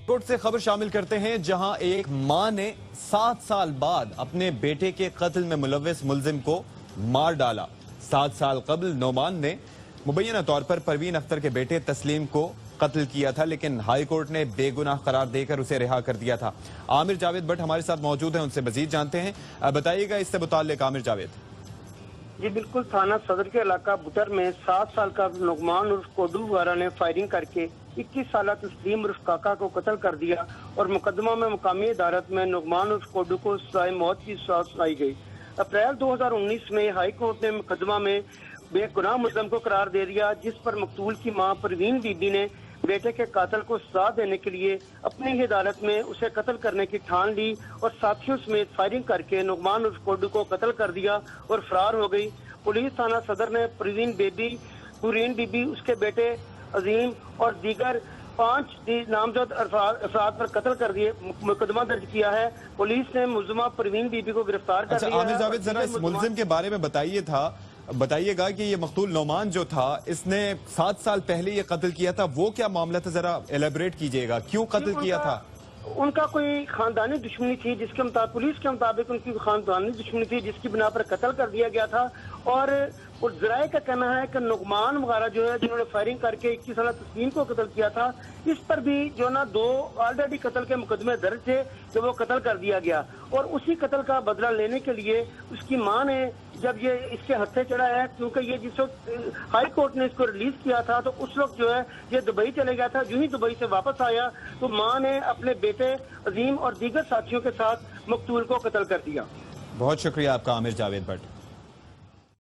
Court से खबर शामिल करते हैं, जहां एक मां ने 7 साल बाद अपने बेटे के कत्ल में मुलव्विस मुलजिम को मार डाला। 7 साल कबल नोमान ने मुबैना तौर पर परवीन अख्तर के बेटे तस्लीम को कत्ल किया था, लेकिन हाई कोर्ट ने बेगुनाह करार देकर उसे रिहा कर दिया था। आमिर जावेद भट्ट हमारे साथ मौजूद हैं, उनसे मजीद जानते हैं। बताइएगा इससे मुताल्लिक आमिर जावेद। जी बिल्कुल, थाना सदर के इलाका बुटर में 7 साल का नुगमान उर्फ कोडू वारा ने फायरिंग करके 21 साल तस्लीम उर्फ काका को कत्ल कर दिया और मुकदमा में मुकामी अदालत में नुगमान उर्फ कोडू को सजाए मौत की सजा सुनाई गई। अप्रैल 2019 में हाई कोर्ट ने मुकदमा में बेगुनाह मुलजिम को करार दे दिया, जिस पर मकतूल की मां परवीन बीबी ने बेटे के कातिल को सजा देने के लिए अपनी ही अदालत में उसे कत्ल करने की ठान ली और साथियों समेत फायरिंग करके नुगमान उर्फ कोडू को कत्ल कर दिया और फरार हो गई। पुलिस थाना सदर ने परवीन बीबी, उसके बेटे अजीम और दीगर 5 नामजद अफराद पर कत्ल कर दिए मुकदमा दर्ज किया है। पुलिस ने मुलजिमा परवीन बीबी को गिरफ्तार कर लिया है। आमिर जावेद, जरा इस मुलजिम के बारे में बताइएगा कि ये मकतूल नोमान जो था, इसने 7 साल पहले ये कत्ल किया था, वो क्या मामला था, जरा एलेबरेट कीजिएगा, क्यों कत्ल किया था? उनका कोई खानदानी दुश्मनी थी, जिसके मुताबिक पुलिस के मुताबिक उनकी खानदानी दुश्मनी थी, जिसकी बिना पर कत्ल कर दिया गया था। और जराये का कहना है कि नुगमान वगैरह जो है, जिन्होंने फायरिंग करके 21 साल तस्लीम को कत्ल किया था, इस पर भी जो ना 2 ऑलरेडी कत्ल के मुकदमे दर्ज थे, जो वो कत्ल कर दिया गया। और उसी कत्ल का बदला लेने के लिए उसकी मां ने जब ये इसके हत्थे चढ़ा है, क्योंकि ये जिस वक्त हाई कोर्ट ने इसको रिलीज किया था तो उस वक्त जो है ये दुबई चले गया था। यूं ही दुबई से वापस आया तो मां ने अपने बेटे अजीम और दीगर साथियों के साथ मकतूल को कत्ल कर दिया। बहुत शुक्रिया आपका आमिर जावेद भट्ट।